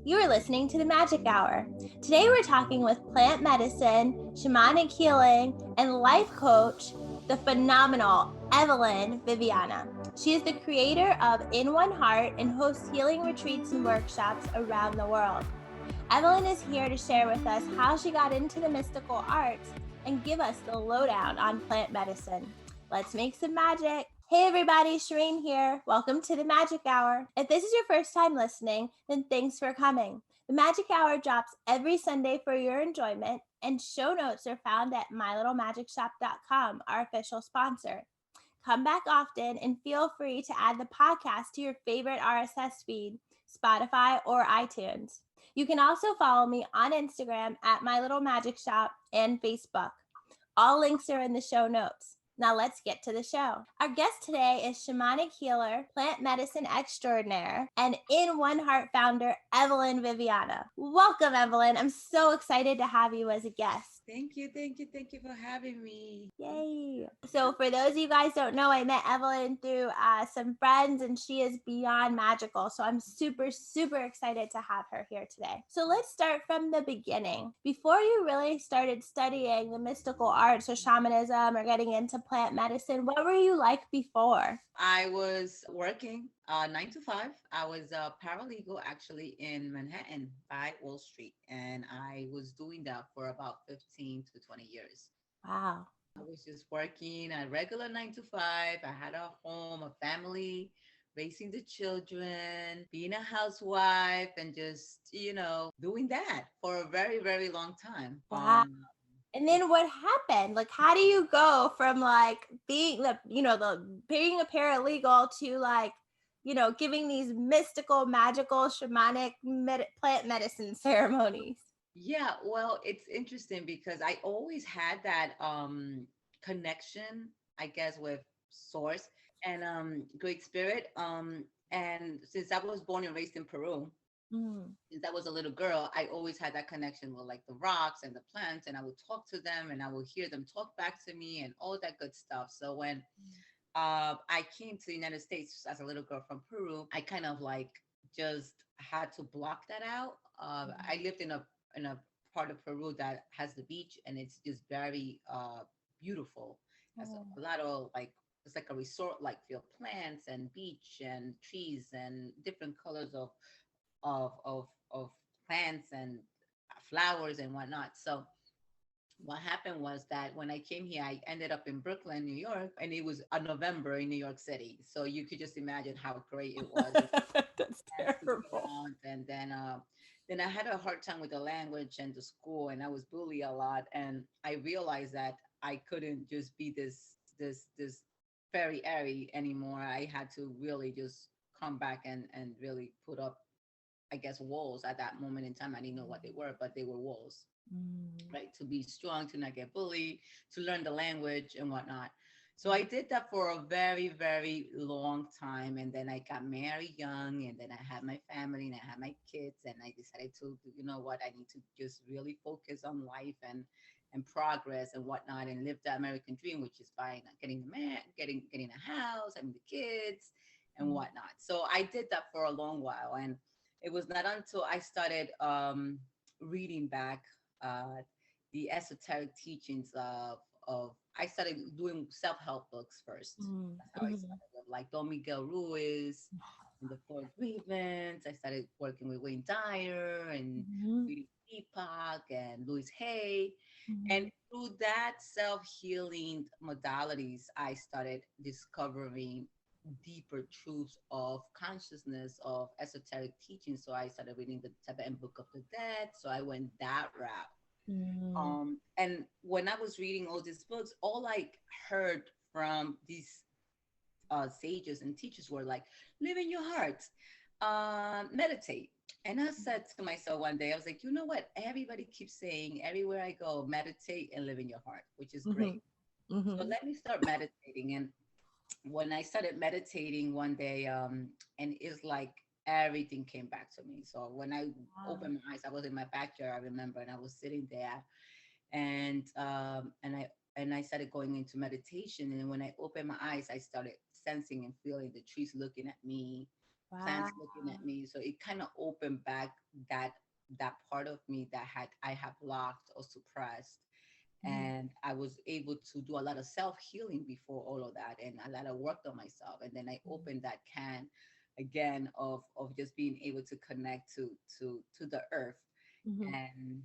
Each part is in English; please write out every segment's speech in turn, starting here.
You are listening to the Magic Hour. Today we're talking with plant medicine, shamanic healing, and life coach, the phenomenal Evelyn Viviana. She is the creator of In One Heart and hosts healing retreats and workshops around the world. Evelyn is here to share with us how she got into the mystical arts and give us the lowdown on plant medicine. Let's make some magic. Hey everybody, Shereen here. Welcome to the Magic Hour. If this is your first time listening, then thanks for coming. The Magic Hour drops every Sunday for your enjoyment, and show notes are found at mylittlemagicshop.com, our official sponsor. Come back often and feel free to add the podcast to your favorite RSS feed, Spotify, or iTunes. You can also follow me on Instagram at mylittlemagicshop and Facebook. All links are in the show notes. Now let's get to the show. Our guest today is shamanic healer, plant medicine extraordinaire, and In One Heart founder, Evelyn Viviana. Welcome, Evelyn. I'm so excited to have you as a guest. Thank you for having me. Yay. So for those of you guys don't know, I met Evelyn through some friends, and she is beyond magical. So I'm super, super excited to have her here today. So let's start from the beginning. Before you really started studying the mystical arts or shamanism or getting into plant medicine, what were you like before? I was working 9 to 5. I was a paralegal actually in Manhattan by Wall Street, and I was doing that for about 15 to 20 years. Wow. I was just working a regular 9 to 5. I had a home, a family, raising the children, being a housewife, and just, doing that for a very, very long time. Wow. And then what happened? Like, how do you go from like being being a paralegal to like, giving these mystical, magical, shamanic plant medicine ceremonies? Yeah, well, it's interesting because I always had that connection, I guess, with source and great spirit. And since I was born and raised in Peru, since I was a little girl, I always had that connection with like the rocks and the plants, and I would talk to them and I would hear them talk back to me and all that good stuff. So when I came to the United States as a little girl from Peru, I kind of like just had to block that out. I lived in a part of Peru that has the beach, and it's just very beautiful. Has a lot of like, it's like a resort like feel, plants and beach and trees and different colors of plants and flowers and whatnot. So what happened was that when I came here, I ended up in Brooklyn, New York, and it was a November in New York City. So you could just imagine how great it was. That's terrible. And then I had a hard time with the language and the school, and I was bullied a lot. And I realized that I couldn't just be this fairy airy anymore. I had to really just come back and really put up, I guess, walls. At that moment in time, I didn't know what they were, but they were walls, right? To be strong, to not get bullied, to learn the language and whatnot. So I did that for a very, very long time. And then I got married young, and then I had my family and I had my kids. And I decided to, you know what, I need to just really focus on life and progress and whatnot, and live the American dream, which is by getting a man, getting a house, having the kids and whatnot. So I did that for a long while. And it was not until I started reading back uh, the esoteric teachings of I started doing self-help books first. That's how I started with like Don Miguel Ruiz and the Four Agreements. I started working with Wayne Dyer and reading Deepak and Louis Hay. And through that self-healing modalities, I started discovering deeper truths of consciousness, of esoteric teaching. So I started reading the Tibetan Book of the Dead. So I went that route. And when I was reading all these books, all I heard from these sages and teachers were like, live in your heart, meditate. And I said to myself one day, I was like, you know what? Everybody keeps saying everywhere I go, meditate and live in your heart, which is great. So let me start meditating. And when I started meditating one day, and it's like everything came back to me. So when I opened my eyes, I was in my backyard, I remember, and I was sitting there, and I started going into meditation. And when I opened my eyes, I started sensing and feeling the trees looking at me, Wow. plants looking at me. So it kind of opened back that that part of me that had I have locked or suppressed. Mhm. And I was able to do a lot of self healing before all of that, and a lot of work on myself. And then I opened that can again of just being able to connect to the earth. Mhm. and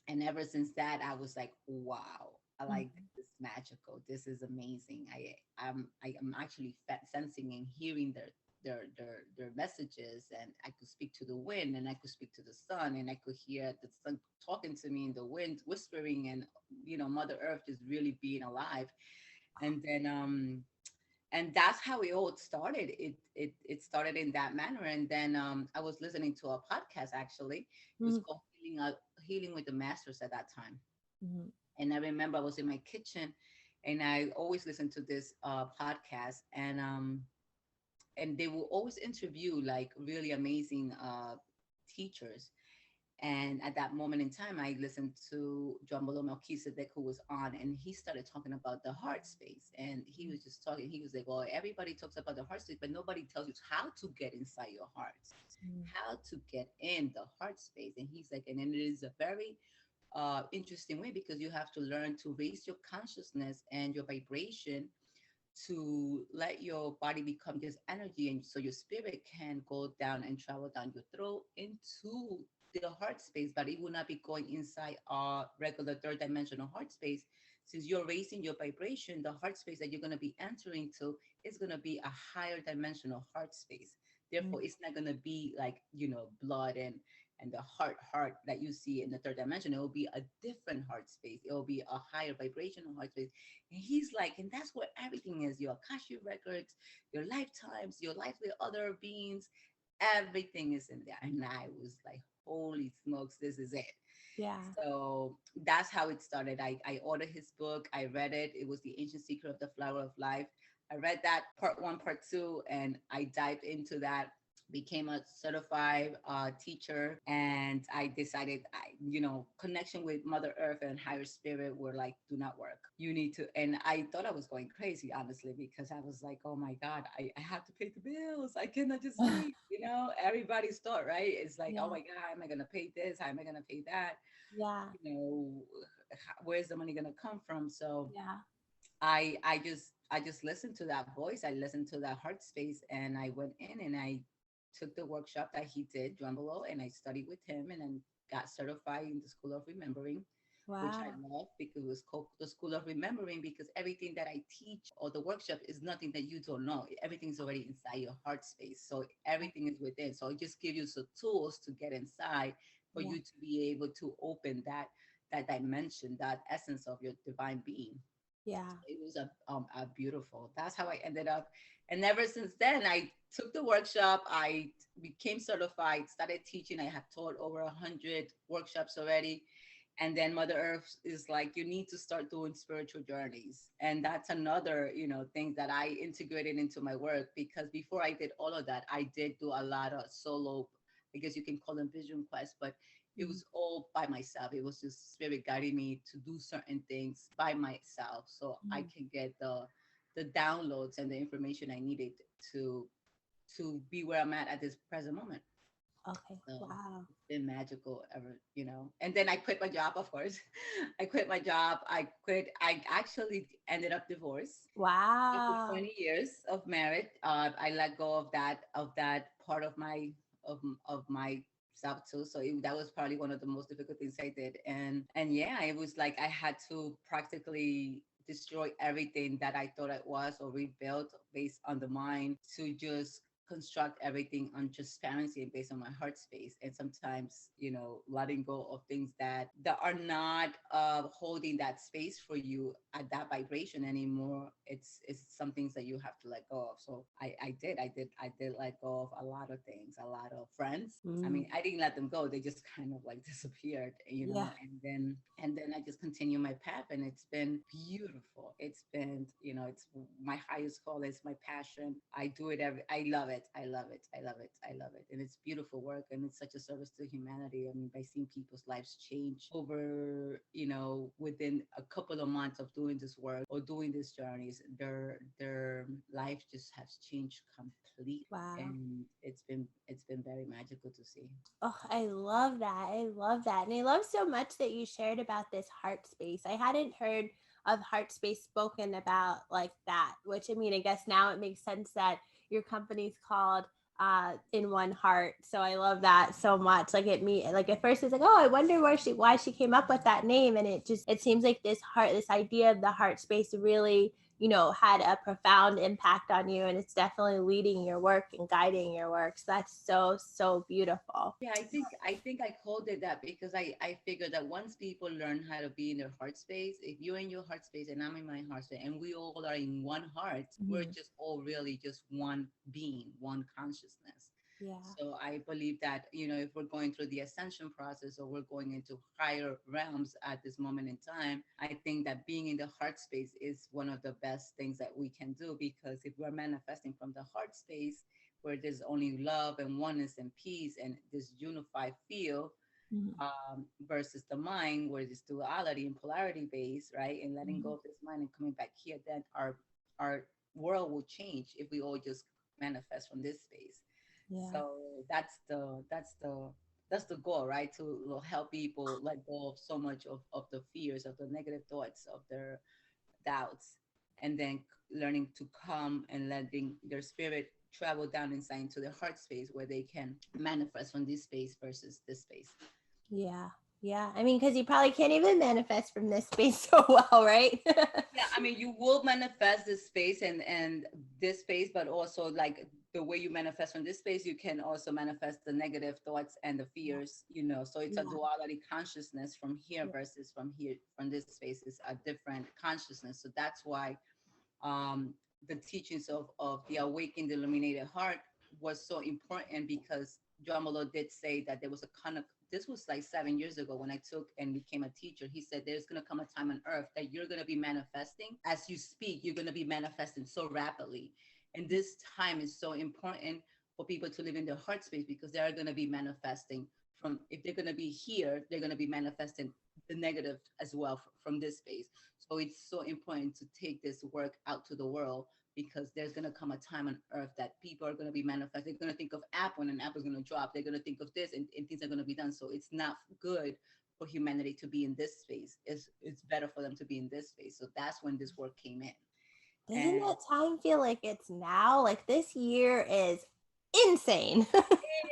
and ever since that, I was like, wow, I like Mhm. this magical. This is amazing. I am actually sensing and hearing their messages, and I could speak to the wind, and I could speak to the sun, and I could hear the sun talking to me, and the wind whispering, and Mother Earth just really being alive. And then and that's how it all started. It started in that manner. And then I was listening to a podcast, actually. It was Mhm. called Healing with the Masters at that time. Mhm. And I remember I was in my kitchen, and I always listen to this podcast. And they will always interview like really amazing teachers. And at that moment in time, I listened to John Bolo Melchizedek, who was on, and he started talking about the heart space. And he was just talking, he was like, well, everybody talks about the heart space, but nobody tells you how to get inside your heart, Mhm. how to get in the heart space. And he's like, and then it is a very interesting way, because you have to learn to raise your consciousness and your vibration to let your body become just energy, and so your spirit can go down and travel down your throat into the heart space, but it will not be going inside our regular third dimensional heart space. Since you're raising your vibration, the heart space that you're going to be entering to is going to be a higher dimensional heart space. Mhm. Therefore, it's not going to be like blood and the heart that you see in the third dimension. It will be a different heart space. It will be a higher vibrational heart space. And he's like, and that's where everything is: your Akashic records, your lifetimes, your life with other beings, everything is in there. And I was like, holy smokes, this is it. Yeah. So that's how it started. I ordered his book, I read it. It was The Ancient Secret of the Flower of Life. I read that part one, part two, and I dived into that, became a certified teacher. And I decided, connection with Mother Earth and higher spirit were like, do not work. You need to. And I thought I was going crazy, honestly, because I was like, oh my God, I have to pay the bills. I cannot just sleep. Everybody's thought, right? It's like, oh Yeah. my God, how am I going to pay this? How am I going to pay that? Yeah. you know where's the money going to come from? So Yeah. I just listened to that voice. I listened to that heart space, and I went in and I took the workshop that he did, John Below, and I studied with him, and then got certified in the School of Remembering, which I Wow. love, because it was called the School of Remembering, because everything that I teach or the workshop is nothing that you don't know. Everything's already inside your heart space. So everything is within. So it just gives you some tools to get inside for Yeah. you to be able to open that dimension, that essence of your divine being. Yeah. It was a beautiful. That's how I ended up. And ever since then, I took the workshop. I became certified, started teaching. I have taught over 100 workshops already. And then Mother Earth is like, you need to start doing spiritual journeys. And that's another, thing that I integrated into my work, because before I did all of that, I did do a lot of solo, I guess you can call them vision quests, but it Mhm. was all by myself. It was just spirit guiding me to do certain things by myself, so I Mhm. can get the downloads and the information I needed to to be where I'm at this present moment. Okay. So Wow. it's been magical ever. And then I quit my job, of course. I quit my job. I actually ended up divorced after Wow. 20 years of marriage. I let go of that part of my self too. So that was probably one of the most difficult things I did. And yeah, it was like I had to practically destroy everything that I thought it was, or rebuild based on the mind, to just construct everything on transparency and based on my heart space. And sometimes, letting go of things that are not holding that space for you at that vibration anymore. It's some things that you have to let go of. So I did let go of a lot of things, a lot of friends. I Mm. mean, I didn't let them go. They just kind of like disappeared, Yeah. and then I just continue my path, and it's been beautiful. It's been, it's my highest call. It's my passion. I do it I love it. I love it. I love it. I love it. And it's beautiful work, and it's such a service to humanity. I mean, by seeing people's lives change over, within a couple of months of doing this work or doing these journeys, their life just has changed completely. Wow. And it's been very magical to see. Oh, I love that. I love that. And I love so much that you shared about this heart space. I hadn't heard of heart space spoken about like that, which I mean, I guess now it makes sense that your company's called In One Heart. So I love that so much. Like like at first it's like, oh, I wonder why she came up with that name. And it seems like this idea of the heart space really, had a profound impact on you, and it's definitely leading your work and guiding your work. So that's so, so beautiful. Yeah, I think I called it that because I figured that once people learn how to be in their heart space, if you're in your heart space and I'm in my heart space and we all are in one heart, we're Mhm. just all really just one being, one consciousness. Yeah. So I believe that, if we're going through the ascension process or we're going into higher realms at this moment in time, I think that being in the heart space is one of the best things that we can do, because if we're manifesting from the heart space, where there's only love and oneness and peace and this unified feel, Mhm. versus the mind where this duality and polarity based, right? And letting go Mhm. of this mind and coming back here, then our world will change if we all just manifest from this space. Yeah. So that's the goal, right? To help people let go of so much of the fears, of the negative thoughts, of their doubts, and then learning to come and letting their spirit travel down inside into their heart space where they can manifest from this space versus this space. Yeah. Yeah. I mean, because you probably can't even manifest from this space so well, right? Yeah, I mean, you will manifest this space and this space, but also like the way you manifest from this space, you can also manifest the negative thoughts and the fears, so it's a Yeah. duality consciousness from here versus from here. From this space is a different consciousness. So that's why the teachings of the awakened illuminated heart was so important, because Jamalo did say that there was a kind of, this was like 7 years ago when I took and became a teacher. He said there's going to come a time on earth that you're going to be manifesting as you speak. You're going to be manifesting so rapidly, and this time is so important for people to live in their heart space, because they are going to be manifesting from, if they're going to be here, they're going to be manifesting the negative as well from this space. So it's so important to take this work out to the world, because there's going to come a time on earth that people are going to be manifest. They're going to think of Apple, and an Apple is going to drop. They're going to think of this, and things are going to be done. So it's not good for humanity to be in this space. It's better for them to be in this space. So that's when this work came in. Doesn't And that time feel like it's now? Like this year is insane.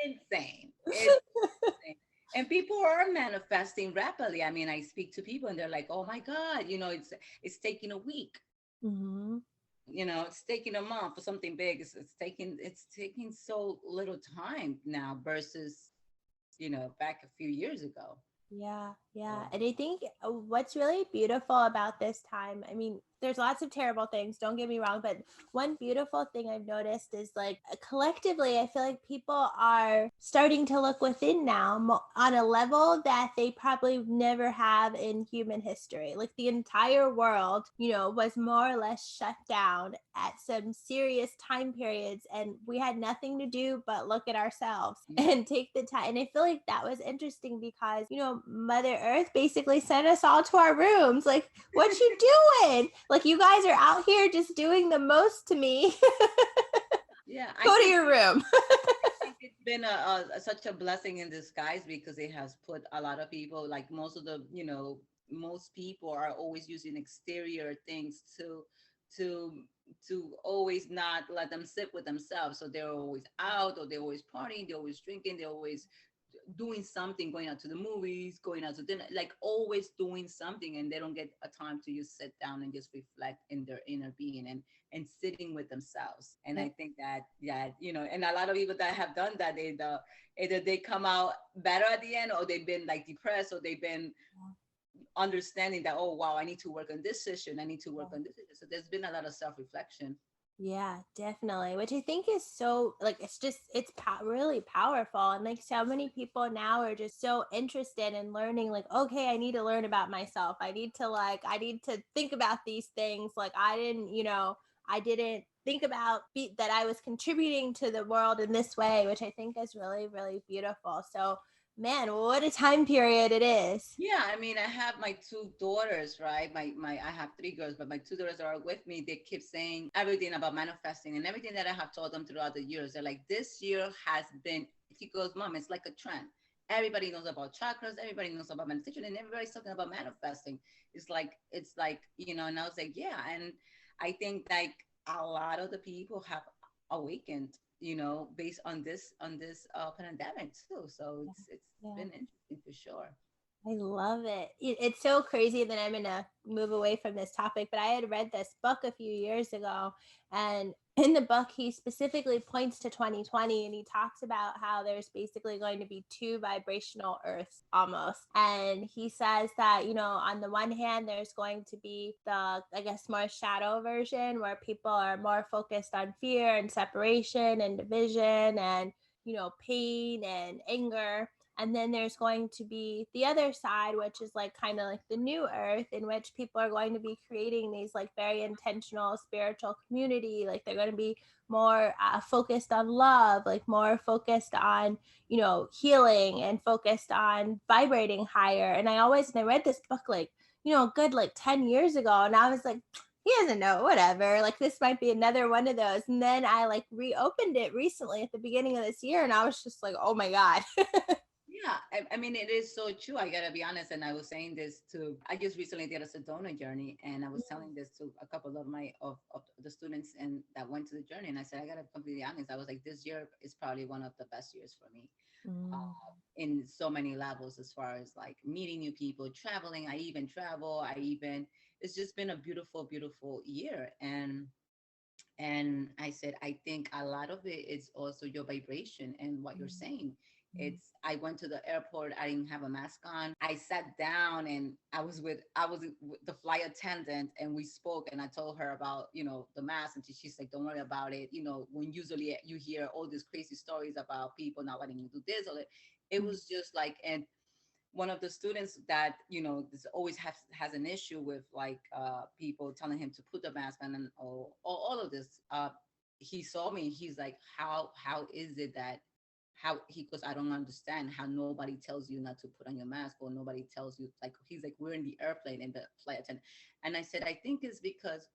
insane. It's insane. And people are manifesting rapidly. I mean, I speak to people and they're like, "Oh my God, it's taking a week. Hmm. It's taking a month for something big. It's taking so little time now versus back a few years ago." Yeah, yeah. So, And I think what's really beautiful about this time, I mean, there's lots of terrible things, don't get me wrong, but one beautiful thing I've noticed is like collectively, I feel like people are starting to look within now on a level that they probably never have in human history. Like the entire world, was more or less shut down at some serious time periods, and we had nothing to do but look at ourselves and take the time. And I feel like that was interesting because, Mother Earth basically sent us all to our rooms. Like, what you doing? Like, you guys are out here just doing the most to me. yeah, Go to your room. I think it's been such a blessing in disguise, because it has put a lot of people, like most people are always using exterior things to to always not let them sit with themselves. So they're always out, or they're always partying, they're always drinking, they're always doing something, going out to the movies, going out to dinner, like always doing something, and they don't get a time to just sit down and just reflect in their inner being and sitting with themselves. And Yeah. I think that, and a lot of people that have done that, either they come out better at the end, or they've been like depressed, or they've been understanding that, oh wow, I need to work on this session, I need to work on this session. So there's been a lot of self-reflection. Yeah, definitely. Which I think is so like really powerful, and like so many people now are just so interested in learning. Like, okay, I need to learn about myself. I need to think about these things. Like, I didn't think about that I was contributing to the world in this way, which I think is really, really beautiful. So, man, what a time period it is. Yeah, I mean, I have my two daughters, right? I have three girls, but my two daughters that are with me, they keep saying everything about manifesting and everything that I have told them throughout the years. They're like, this year has been, she goes, Mom, it's like a trend. Everybody knows about chakras, everybody knows about meditation, and everybody's talking about manifesting. It's like, and I was like, yeah. And I think like a lot of the people have awakened, based on this pandemic too. So it's Yeah. been interesting for sure. I love it. It's so crazy that I'm going to move away from this topic, but I had read this book a few years ago. And in the book, he specifically points to 2020 and he talks about how there's basically going to be two vibrational earths almost. And he says that, on the one hand, there's going to be the, I guess, more shadow version where people are more focused on fear and separation and division and, pain and anger. And then there's going to be the other side, which is like kind of like the new earth, in which people are going to be creating these like very intentional spiritual community. Like they're going to be more focused on love, like more focused on, healing and focused on vibrating higher. And I read this book like, good like 10 years ago. And I was like, he doesn't know, whatever. Like this might be another one of those. And then I like reopened it recently at the beginning of this year. And I was just like, oh my God. Yeah, I mean, it is so true. I gotta be honest, and I was saying this to. I just recently did a Sedona journey, and I was telling this to a couple of of the students and that went to the journey, and I said I gotta be completely honest. I was like, this year is probably one of the best years for me, Mm. in so many levels, as far as like meeting new people, traveling. I even travel. It's just been a beautiful, beautiful year, and I said, I think a lot of it is also your vibration and what you're saying. I went to the airport, I didn't have a mask on. I sat down and I was with the flight attendant, and we spoke, and I told her about, the mask, and she's like, don't worry about it. When usually you hear all these crazy stories about people not letting you do this or that, it was just like, and one of the students that this always has an issue with, like, people telling him to put the mask on, and all of this, he saw me, he's like, how is it that, how he goes, I don't understand how nobody tells you not to put on your mask, or nobody tells you, like, he's like, we're in the airplane and the flight attendant. And I said, I think it's because,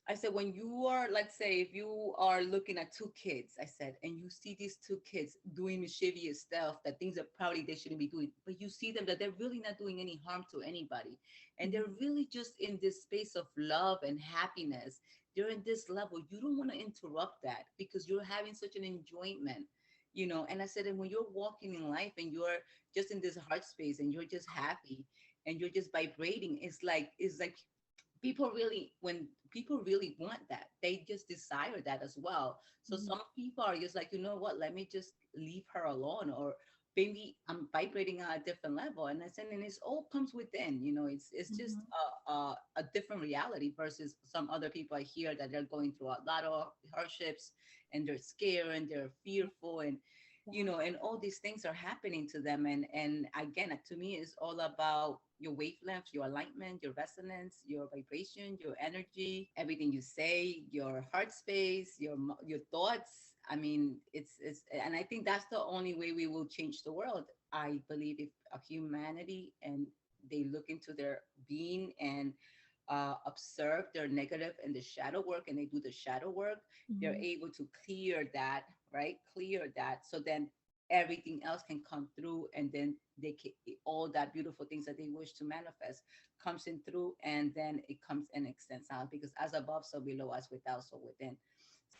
I said, when you are, let's say, if you are looking at two kids, I said, and you see these two kids doing mischievous stuff, that things that probably they shouldn't be doing, but you see them that they're really not doing any harm to anybody. And they're really just in this space of love and happiness. They're in this level. You don't want to interrupt that, because you're having such an enjoyment. And I said, and when you're walking in life and you're just in this heart space and you're just happy and you're just vibrating, it's like when people really want that, they just desire that as well. So some people are just like, you know what, let me just leave her alone, or maybe I'm vibrating at a different level. And I said, and it's all comes within, it's just a different reality versus some other people I hear that they're going through a lot of hardships, and they're scared and they're fearful, and and all these things are happening to them. And again, to me, it's all about your wavelength, your alignment, your resonance, your vibration, your energy, everything you say, your heart space, your thoughts. I mean, it's and I think that's the only way we will change the world. I believe if a humanity, and they look into their being, and observe their negative and the shadow work, and they do the shadow work, they're able to clear that, right? Clear that. So then everything else can come through, and then they can, all that beautiful things that they wish to manifest comes in through, and then it comes and extends out, because as above, so below, as without, so within.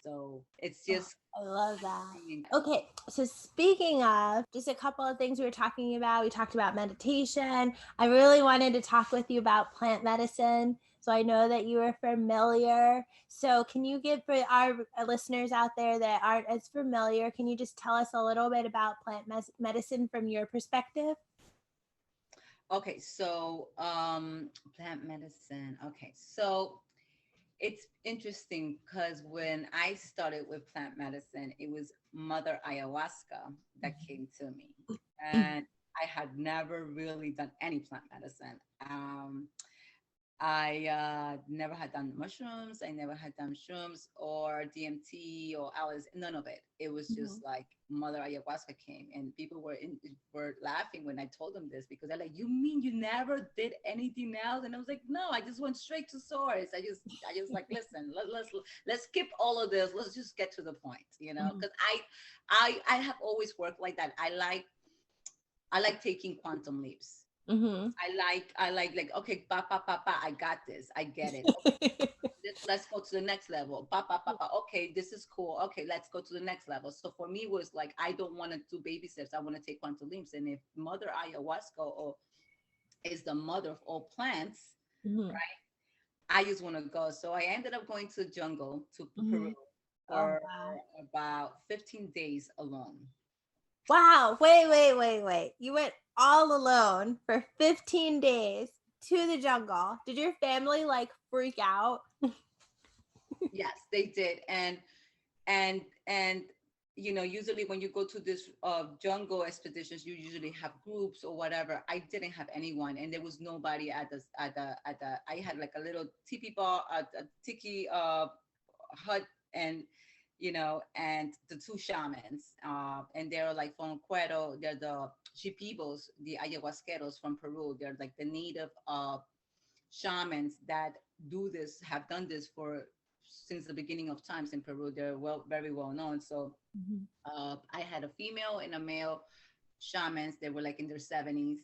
So it's Oh, just I love that. Okay, so speaking of just a couple of things we were talking about, we talked about meditation. I really wanted to talk with you about plant medicine. So I know that you are familiar. So can you give, for our listeners out there that aren't as familiar, can you just tell us a little bit about plant medicine from your perspective? okay. So plant medicine. Okay, so it's interesting, because when I started with plant medicine, it was Mother Ayahuasca that came to me. And I had never really done any plant medicine. I never had done mushrooms. I never had done shrooms or DMT or Alice. None of it. It was Mhm. just like Mother Ayahuasca came, and people were laughing when I told them this because they're like, "You mean you never did anything else?" And I was like, "No, I just went straight to source. I just like, listen, let's skip all of this. Let's just get to the point, you know? Mhm. Because I have always worked like that. I like taking quantum leaps. Mhm. I like okay, pa, I got this. I get it. Let's go to the next level. Okay, this is cool. Okay, let's go to the next level. So for me, it was like I don't want to do baby steps. I want to take quantum leaps. And if Mother Ayahuasca is the mother of all plants, Mhm. I just want to go. So I ended up going to the jungle to Peru Mhm. Oh for wow. about 15 days alone. Wow. Wait. You went all alone for 15 days to the jungle. Did your family like freak out? Yes, they did. And usually when you go to this jungle expeditions, you usually have groups or whatever. I didn't have anyone, and there was nobody at the I had like a little teepee bar, a tiki hut, and and the two shamans, and they're like from Cuero. They're the Shipibos, the ayahuasqueros from Peru. They're like the native shamans that have done this for since the beginning of times in Peru. They're very well known. So Mhm. I had a female and a male shamans. They were like in their 70s,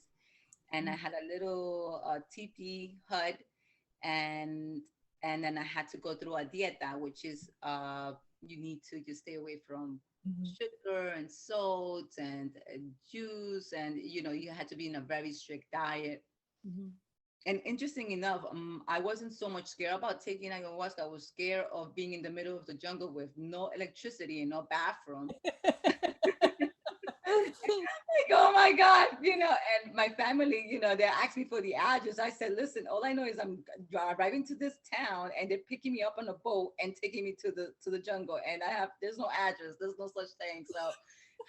and I had a little teepee hut, and and then I had to go through a dieta, which is you need to just stay away from Mhm. sugar and salt and juice, and you had to be in a very strict diet. Mhm. And interesting enough, I wasn't so much scared about taking ayahuasca. I was scared of being in the middle of the jungle with no electricity and no bathroom. Like, oh my God, and my family, they asked me for the address. I said, listen, all I know is I'm arriving to this town and they're picking me up on a boat and taking me to the jungle. And there's no address, there's no such thing. So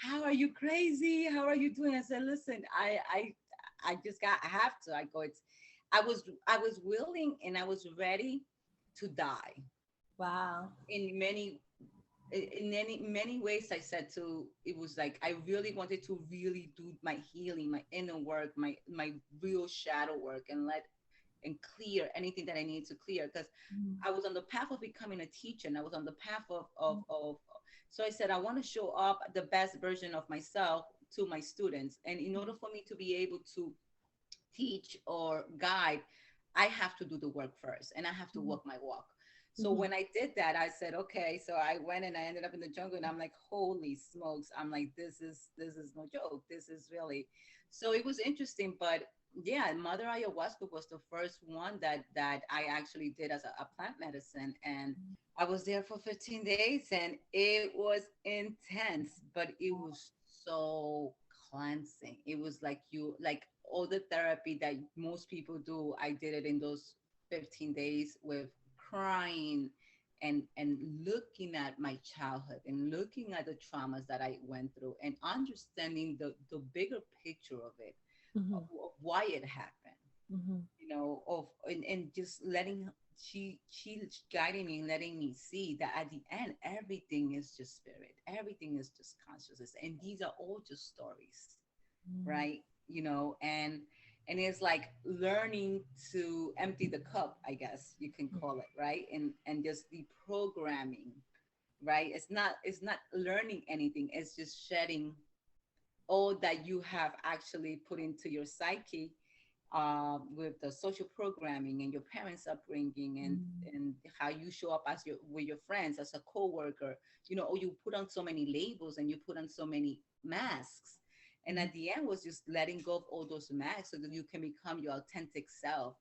how are you crazy? How are you doing? I said, listen, I have to. I was willing and I was ready to die Wow. in many ways. I said to it was like I really wanted to really do my healing, my inner work, my real shadow work, and clear anything that I needed to clear, because Mhm. I was on the path of becoming a teacher, and I was on the path of so I said I want to show up the best version of myself to my students, and in order for me to be able to teach or guide, I have to do the work first, and I have to Mhm. walk my walk. So Mhm. when I did that, I said, okay. So I went and I ended up in the jungle, and I'm like, holy smokes! I'm like, this is no joke. This is really. So it was interesting, but yeah, Mother Ayahuasca was the first one that I actually did as a plant medicine, and I was there for 15 days, and it was intense, but it was so cleansing. It was like like all the therapy that most people do. I did it in those 15 days with crying and looking at my childhood and looking at the traumas that I went through and understanding the bigger picture of it, Mhm. of why it happened, Mhm. and just letting she guiding me and letting me see that at the end everything is just spirit, everything is just consciousness, and these are all just stories, Mhm. right? And it's like learning to empty the cup, I guess you can call it, right? And just deprogramming, right? It's not learning anything, it's just shedding all that you have actually put into your psyche, with the social programming and your parents' upbringing, Mhm. and how you show up as with your friends, as a coworker, or you put on so many labels and you put on so many masks. And Mhm. at the end was just letting go of all those masks so that you can become your authentic self,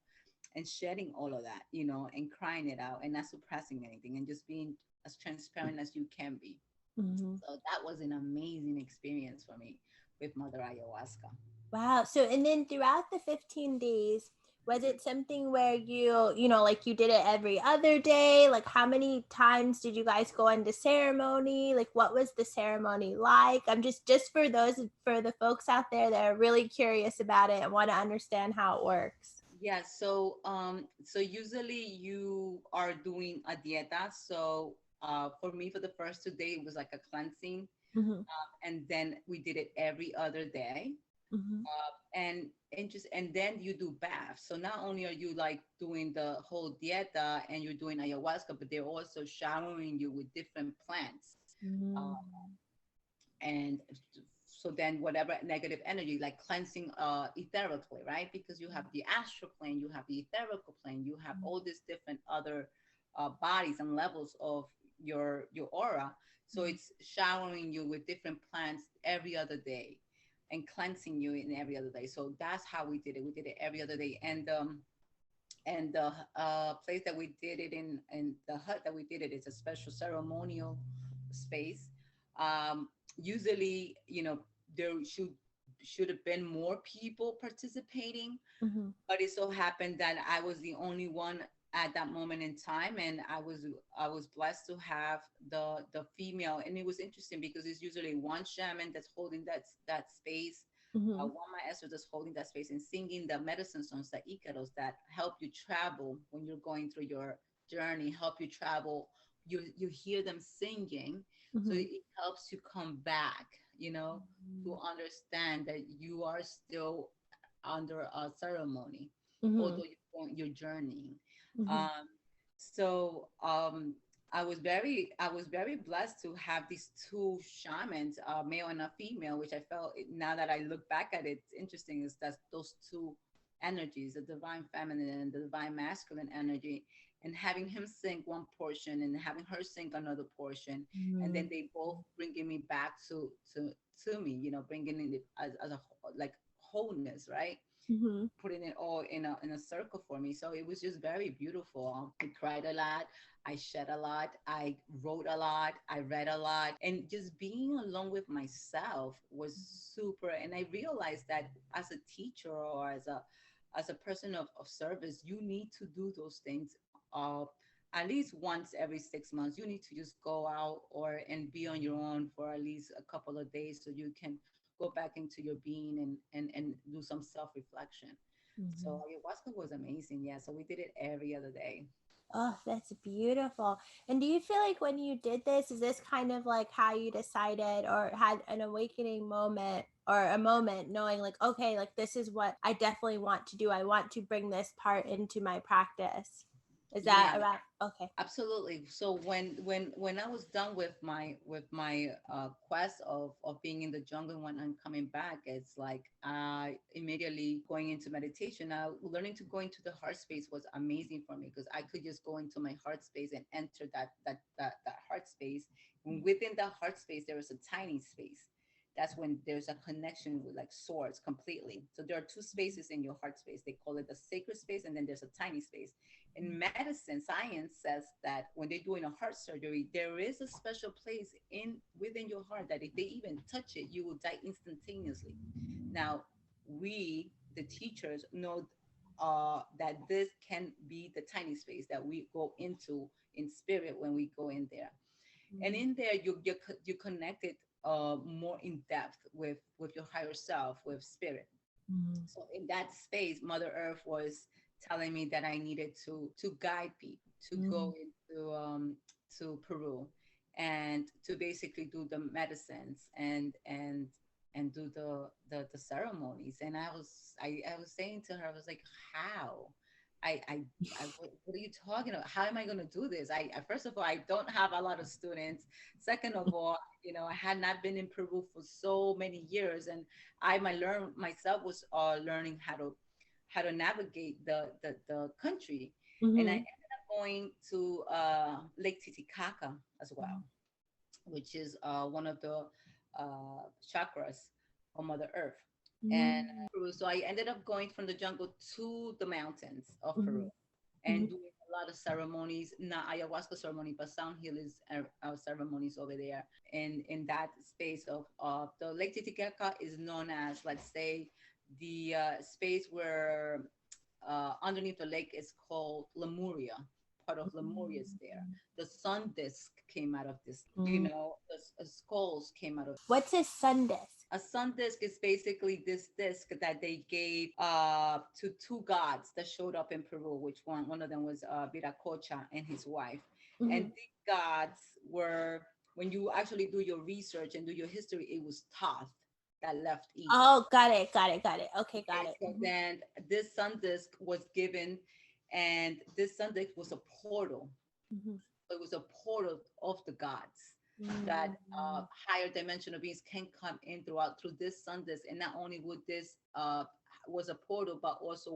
and shedding all of that, and crying it out and not suppressing anything and just being as transparent as you can be. Mhm. So that was an amazing experience for me with Mother Ayahuasca. Wow. So, and then throughout the 15 days, was it something where like you did it every other day? Like, how many times did you guys go into ceremony? Like, what was the ceremony like? I'm just for the folks out there that are really curious about it and want to understand how it works. Yeah, so usually you are doing a dieta. So for me, for the first 2 days, it was like a cleansing, Mm-hmm. and then we did it every other day. Mm-hmm. And then you do baths. So not only are you like doing the whole dieta and you're doing ayahuasca, but they're also showering you with different plants. Uh, and so then whatever negative energy, like cleansing etherically, right? Because you have the astral plane, you have the etherical plane, you have all these different other bodies and levels of your aura. So it's showering you with different plants every other day and cleansing you in every other day. So that's how we did it. We did it every other day. And the place that we did it in, and the hut that we did it, is a special ceremonial space. Usually, there should have been more people participating, Mm-hmm. but it so happened that I was the only one at that moment in time, and I was blessed to have the female. And it was interesting because it's usually one shaman that's holding that space, Mm-hmm. one maestro that's holding that space and singing the medicine songs, the icaros, that help you travel when you're going through your journey, help you travel. You hear them singing, so Mm-hmm. it helps you come back, to understand that you are still under a ceremony, Mm-hmm. although you're journeying. Mm-hmm. Um, so I was very blessed to have these two shamans, a male and a female, which I felt, now that I look back at it, it's interesting, is that those two energies, the divine feminine and the divine masculine energy, and having him sing one portion and having her sing another portion, and then they both bringing me back to me, bringing it as a like wholeness, right? Mm-hmm. Putting it all in a circle for me. So it was just very beautiful. I cried a lot. I shed a lot. I wrote a lot. I read a lot. And just being alone with myself was super. And I realized that as a teacher, or as a person of service, you need to do those things. Uh, at least once every 6 months, you need to just go out and be on your own for at least a couple of days, so you can go back into your being and do some self-reflection. Mm-hmm. So ayahuasca was amazing. Yeah. So we did it every other day. Oh, that's beautiful. And do you feel like when you did this, is this kind of like how you decided or had an awakening moment or a moment knowing like, okay, like this is what I definitely want to do. I want to bring this part into my practice. Is that Yeah. about okay? Absolutely. So when I was done with my quest of being in the jungle, and when I'm coming back, it's like immediately going into meditation. Learning to go into the heart space was amazing for me, because I could just go into my heart space and enter that heart space. And within that heart space, there is a tiny space. That's when there's a connection with like source completely. So there are two spaces in your heart space. They call it the sacred space, and then there's a tiny space. In medicine, science says that when they're doing a heart surgery, there is a special place within your heart that if they even touch it, you will die instantaneously. Now, we, the teachers, know that this can be the tiny space that we go into in spirit when we go in there. And in there, you connected more in depth with your higher self, with spirit. Mm-hmm. So in that space, Mother Earth was telling me that I needed to guide people to go into to Peru, and to basically do the medicines and do the ceremonies. And I was saying to her, I was like, how? I, what are you talking about? How am I going to do this? First of all, I don't have a lot of students. Second of all, I had not been in Peru for so many years, and myself was learning how to navigate the country. And I Mm-hmm. ended up going to Lake Titicaca as well, which is one of the chakras of Mother Earth. And Peru. So I ended up going from the jungle to the mountains of Peru Mm-hmm. and doing a lot of ceremonies, not ayahuasca ceremony, but sound healers ceremonies over there. And in that space of the Lake Titicaca is known as, let's say, the space where underneath the lake is called Lemuria part of Lemuria is there. The sun disk came out of this, Mm. the skulls came out of. What's a sun disk? A sun disk is basically this disk that they gave to two gods that showed up in Peru, which one of them was Viracocha and his wife. And Mhm. these gods were, when you actually do your research and do your history, it was Thoth that left Egypt. Oh, got it, got it, got it. Okay, got Okay, it. so then this sun disk was given, and this sun disk was a portal. Mhm. It was a portal of the gods that Mhm. higher dimensional beings can come in through this sun disk. And not only would this was a portal, but also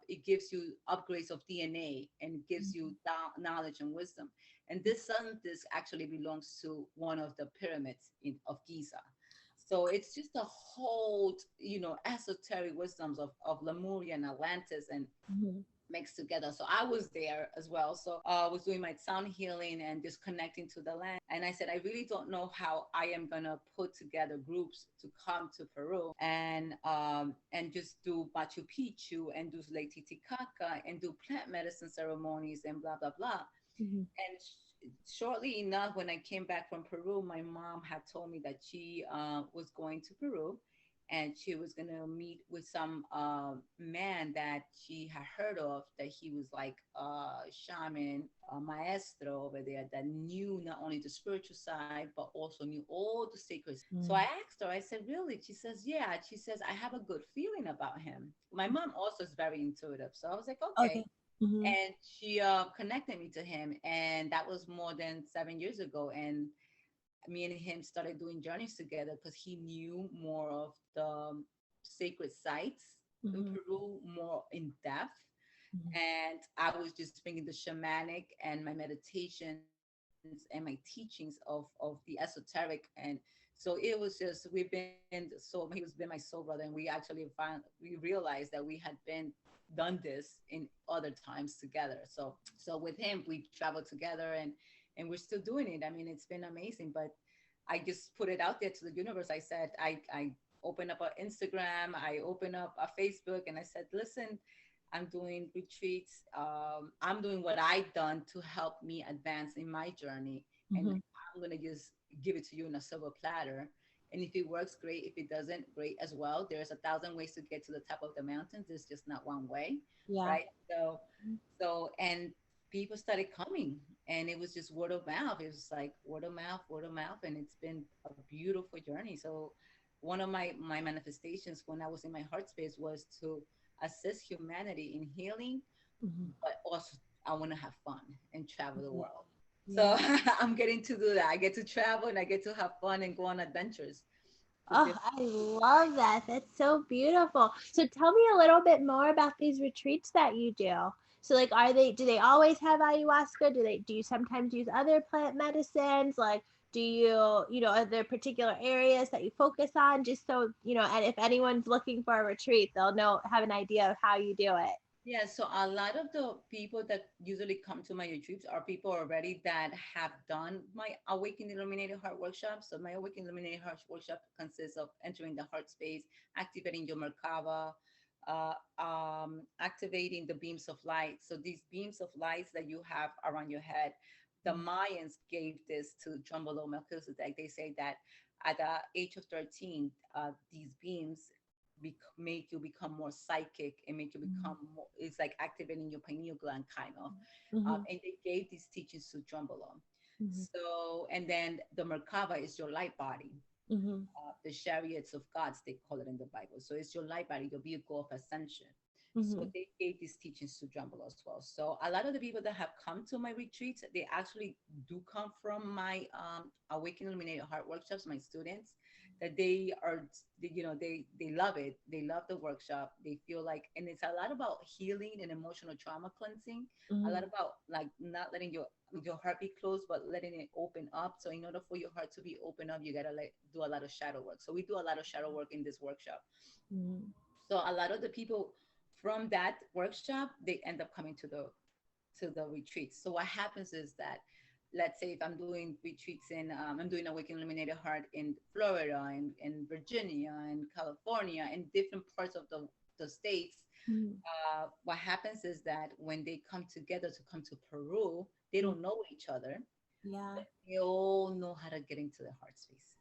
it gives you upgrades of DNA and gives you knowledge and wisdom. And this sun disk actually belongs to one of the pyramids of Giza. So it's just a whole, esoteric wisdoms of Lemuria and Atlantis and Mhm. mixed together. So I was there as well. So I was doing my sound healing and just connecting to the land. And I said, I really don't know how I am gonna put together groups to come to Peru and just do Machu Picchu and do Lake Titicaca and do plant medicine ceremonies and blah blah blah. Mhm. And shortly enough, when I came back from Peru, my mom had told me that she was going to Peru and she was going to meet with some man that she had heard of, that he was like a shaman, a maestro over there that knew not only the spiritual side, but also knew all the sacred. So I Mhm. asked her, I said, really? She says, yeah. She says, I have a good feeling about him. My mom also is very intuitive. So I was like, okay. Okay. Mhm. And she connected me to him, and that was more than 7 years ago. And me and him started doing journeys together because he knew more of the sacred sites in Mhm. Peru more in depth. Mhm. And I was just bringing the shamanic and my meditations and my teachings of the esoteric. And so it was just, he was been my soul brother, and we actually we realized that we had done this in other times together. So with him we traveled together, and we're still doing it. I mean, it's been amazing. But I just put it out there to the universe. I said, I opened up an Instagram, I opened up a Facebook, and I said, listen, I'm doing retreats. I'm doing what I've done to help me advance in my journey. And Mhm. I'm going to just give it to you in a silver platter. And if it works, great. If it doesn't, great as well. There's 1,000 ways to get to the top of the mountains. There's just not one way, Yeah. right? And people started coming, and it was just word of mouth. It was like word of mouth, and it's been a beautiful journey. So one of my manifestations when I was in my heart space was to assist humanity in healing, Mhm. but also I want to have fun and travel the Yeah. world. So Yeah. I'm getting to do that. I get to travel and I get to have fun and go on adventures to Oh, different. I love that. That's so beautiful. So tell me a little bit more about these retreats that you do. So like do they always have ayahuasca? Do you sometimes use other plant medicines? Like do are there particular areas that you focus on just so, and if anyone's looking for a retreat, they'll have an idea of how you do it. Yeah, so a lot of the people that usually come to my retreats are people already that have done my Awakening Illuminated Heart workshop. So my Awakening Illuminated Heart workshop consists of entering the heart space, activating your Merkaba, activating the beams of light. So these beams of lights that you have around your head, the Mayans gave this to Drumbelow Melchizedek. They say that at the age of 13, these beams make you become more psychic and make you become more, it's like activating your pineal gland kind of. Mm-hmm. And they gave these teachings to Drumbelow. Mm-hmm. So, and then the Merkaba is your light body. Mm-hmm. The chariots of gods, they call it in the Bible. So it's your light body, your vehicle of ascension. So Mm-hmm. they gave these teachings to Drumbelow as well. So a lot of the people that have come to my retreats, they actually do come from my Awaken Illuminated Heart workshops, my students, that they love it. They love the workshop. They feel like, and it's a lot about healing and emotional trauma cleansing. A lot Mm-hmm. about like not letting your heart be closed, but letting it open up. So in order for your heart to be open up, you gotta do a lot of shadow work. So we do a lot of shadow work in this workshop. Mm-hmm. So a lot of the people from that workshop, they end up coming to the retreat. So what happens is that let's say if I'm doing retreats in, I'm doing Awaken Illuminated Heart in Florida and in Virginia and California and different parts of the states. Mhm. What happens is that when they come together to come to Peru, they Mhm. don't know each other, Yeah. but they all know how to get into the heart space,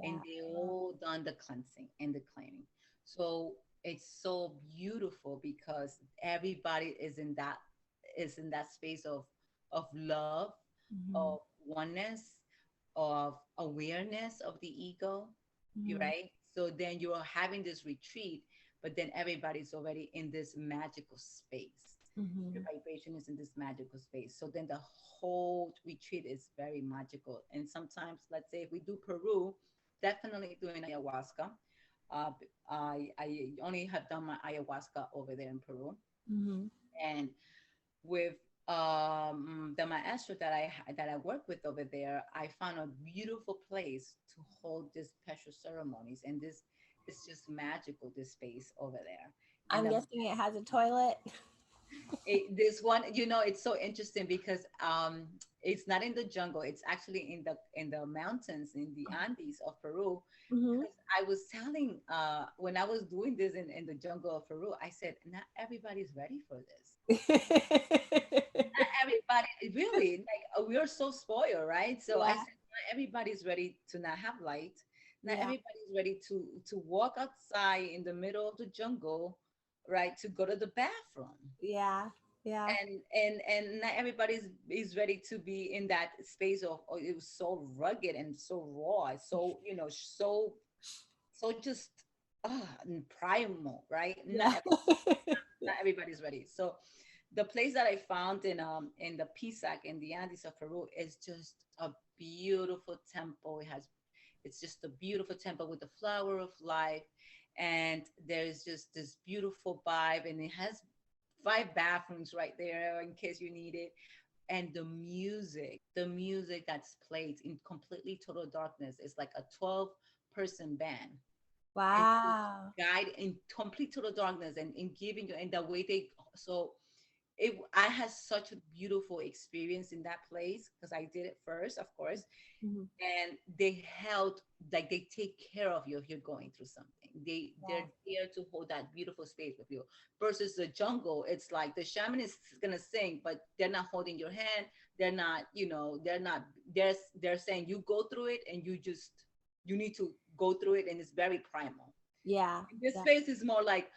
and Yeah. they all done the cleansing and the cleaning. So it's so beautiful because everybody is in that space of love, Mhm. of oneness, of awareness of the ego. You Mhm. right? So then you are having this retreat, but then everybody's already in this magical space. Your Mhm. vibration is in this magical space. So then the whole retreat is very magical. And sometimes, let's say if we do Peru, definitely doing ayahuasca. I only have done my ayahuasca over there in Peru, Mhm. and with the maestro that I work with over there, I found a beautiful place to hold these special ceremonies, and this is just magical. This space over there, and I'm guessing it has a toilet. this one, it's so interesting because it's not in the jungle. It's actually in the mountains in the Andes of Peru. Mhm. Because I was telling when I was doing this in the jungle of Peru, I said, not everybody's ready for this. Not everybody, really, like we are so spoiled, right? So I Yeah. said, not everybody's ready to not have light. Not Yeah. everybody's ready to walk outside in the middle of the jungle, right, to go to the bathroom. Yeah. Yeah. And not everybody is ready to be in that space of, oh, it was so rugged and so raw, so so just and primal, right? Yeah. Not everybody's ready. So the place that I found in the Pisac in the Andes of Peru is just a beautiful temple. It's just a beautiful temple with the flower of life, and there's just this beautiful vibe, and it has 5 bathrooms right there in case you need it. And the music that's played in completely total darkness is like a 12-person band, and just Wow. guide in complete total darkness and in giving you, and the way they, so I had such a beautiful experience in that place because I did it first, of course, Mhm. and they held, like, they take care of you if you're going through something. They're Yeah. there to hold that beautiful space with you. Versus the jungle, it's like the shaman is gonna sing, but they're not holding your hand. They're not, they're not. They're saying you go through it, and you need to go through it, and it's very primal. Yeah. This Yeah. space is more like,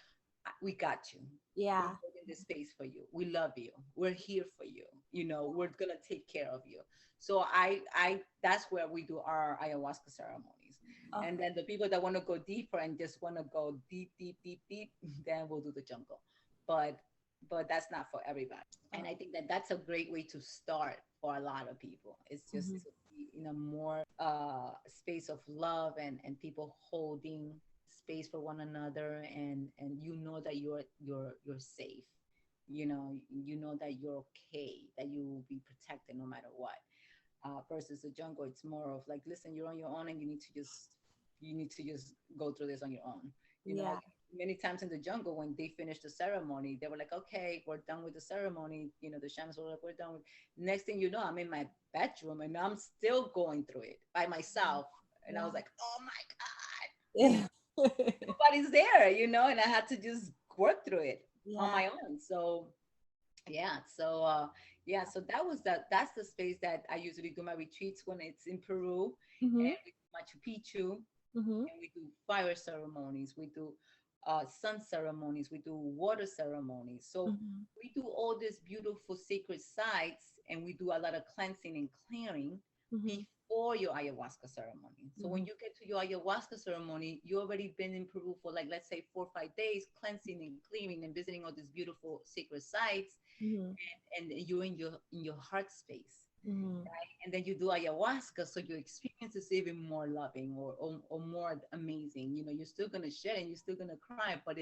we got you. We're Yeah. holding this space for you. We love you. We're here for you. We're gonna take care of you. So I that's where we do our ayahuasca ceremonies. Oh. And then the people that want to go deeper and just want to go deep, deep, deep, deep, then we'll do the jungle. But that's not for everybody. And Oh. I think that that's a great way to start for a lot of people. It's just Mhm. to be in a more space of love, and people holding space for one another, and that you're safe. You know that you're okay, that you will be protected no matter what. Versus the jungle, it's more of like, listen, you're on your own, and you need to just go through this on your own. Yeah. Like many times in the jungle, when they finished the ceremony, they were like, okay, we're done with the ceremony. The shamans were like, we're done with. Next thing you know, I'm in my bedroom, and I'm still going through it by myself. And I was Yeah. like, oh my God, Yeah. nobody's there, and I had to just work through it on Yeah. my own. So yeah, so that's the space that I usually do my retreats when it's in Peru, Mhm. and we do Machu Picchu, Mhm. and we do fire ceremonies, we do sun ceremonies, we do water ceremonies. So Mhm. we do all these beautiful sacred sites, and we do a lot of cleansing and clearing Mhm. before your ayahuasca ceremony. So when Mhm. you get to your ayahuasca ceremony, you already been in Peru for, like, let's say 4 or 5 days, cleansing and clearing and visiting all these beautiful sacred sites, Mhm. and you're in your heart space, Mhm. right? And then you do ayahuasca, so your experience is even more loving, or more amazing. You're still gonna shed and you're still gonna cry, but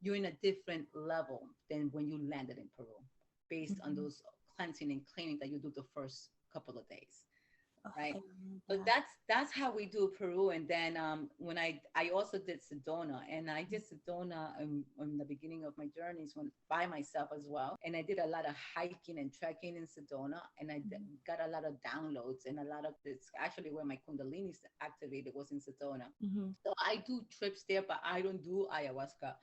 you're in a different level than when you landed in Peru, based on Mhm. those cleansing and cleaning that you do the first couple of days. Oh, I right? love So that. that's how we do Peru. And then when I also did Sedona, and I did Sedona in the beginning of my journeys when by myself as well. And I did a lot of hiking and trekking in Sedona, and got a lot of downloads and a lot of it's actually where my Kundalini activated was in Sedona. Mm-hmm. So I do trips there, but I don't do ayahuasca